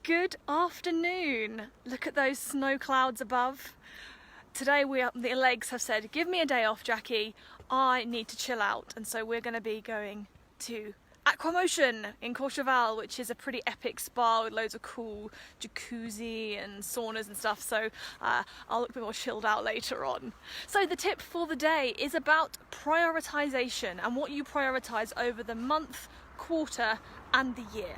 Good afternoon. Look at those snow clouds above. Today the legs have said, give me a day off, Jackie. I need to chill out. And so we're going to be going to Aquamotion in Courchevel, which is a pretty epic spa with loads of cool jacuzzi and saunas and stuff. So I'll look a bit more chilled out later on. So the tip for the day is about prioritization and what you prioritize over the month, quarter and the year.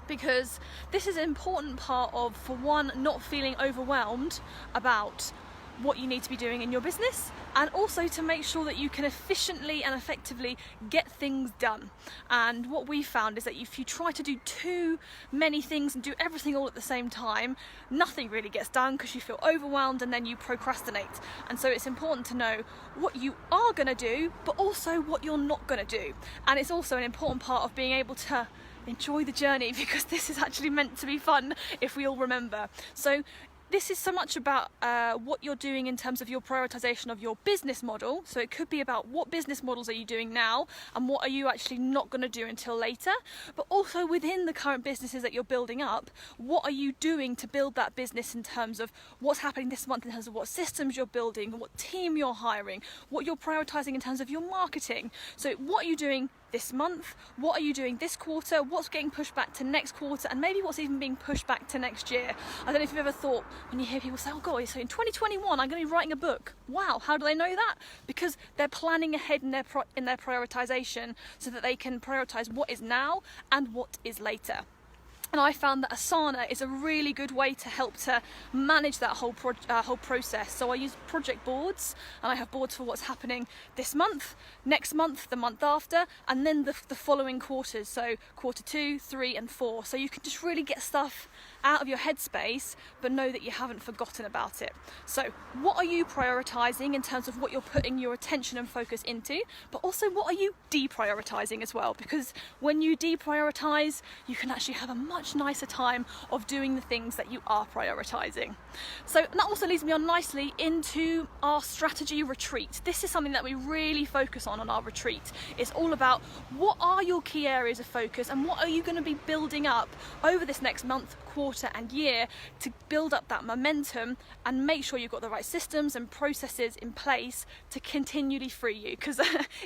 Because this is an important part of, for one, not feeling overwhelmed about what you need to be doing in your business, and also to make sure that you can efficiently and effectively get things done. And what we found is that if you try to do too many things and do everything all at the same time, nothing really gets done because you feel overwhelmed and then you procrastinate. And so it's important to know what you are going to do, but also what you're not going to do. And it's also an important part of being able to enjoy the journey, because this is actually meant to be fun if we all remember. So this is so much about what you're doing in terms of your prioritization of your business model. So it could be about what business models are you doing now and what are you actually not going to do until later. But also within the current businesses that you're building up, what are you doing to build that business in terms of what's happening this month, in terms of what systems you're building, what team you're hiring, what you're prioritizing in terms of your marketing. So what are you doing this month? What are you doing this quarter? What's getting pushed back to next quarter? And maybe what's even being pushed back to next year? I don't know if you've ever thought, when you hear people say, oh God, so in 2021 I'm going to be writing a book. Wow, how do they know that? Because they're planning ahead in their prioritization so that they can prioritize what is now and what is later. And I found that Asana is a really good way to help to manage that whole process. So I use project boards, and I have boards for what's happening this month, next month, the month after, and then the following quarters. So quarter 2, 3 and 4. So you can just really get stuff out of your headspace, but know that you haven't forgotten about it. So what are you prioritizing in terms of what you're putting your attention and focus into, but also what are you deprioritizing as well? Because when you deprioritize, you can actually have a much nicer time of doing the things that you are prioritizing. So that also leads me on nicely into our strategy retreat. This is something that we really focus on our retreat. It's all about what are your key areas of focus and what are you going to be building up over this next month, quarter and year to build up that momentum and make sure you've got the right systems and processes in place to continually free you. Because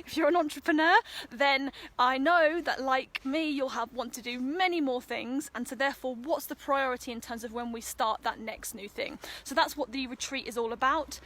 if you're an entrepreneur, then I know that like me, you'll want to do many more things, and so therefore what's the priority in terms of when we start that next new thing. So that's what the retreat is all about.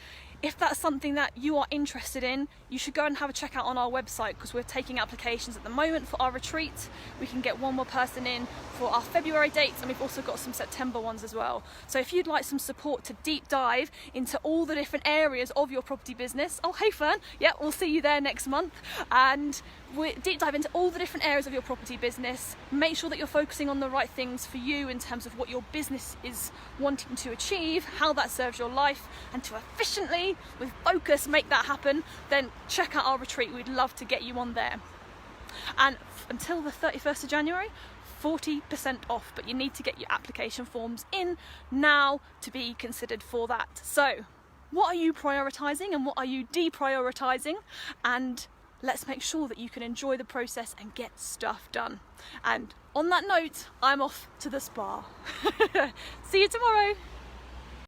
If that's something that you are interested in, you should go and have a check out on our website, because we're taking applications at the moment for our retreat. We can get one more person in for our February dates, and we've also got some September ones as well. So if you'd like some support to deep dive into all the different areas of your property business, oh hey Fern, yeah, we'll see you there next month. And we deep dive into all the different areas of your property business. Make sure that you're focusing on the right things for you in terms of what your business is wanting to achieve, how that serves your life, and to efficiently, with focus, make that happen. Then check out our retreat. We'd love to get you on there. And until the 31st of January, 40% off, but you need to get your application forms in now to be considered for that. So what are you prioritizing and what are you deprioritizing? And let's make sure that you can enjoy the process and get stuff done. And on that note, I'm off to the spa. See you tomorrow.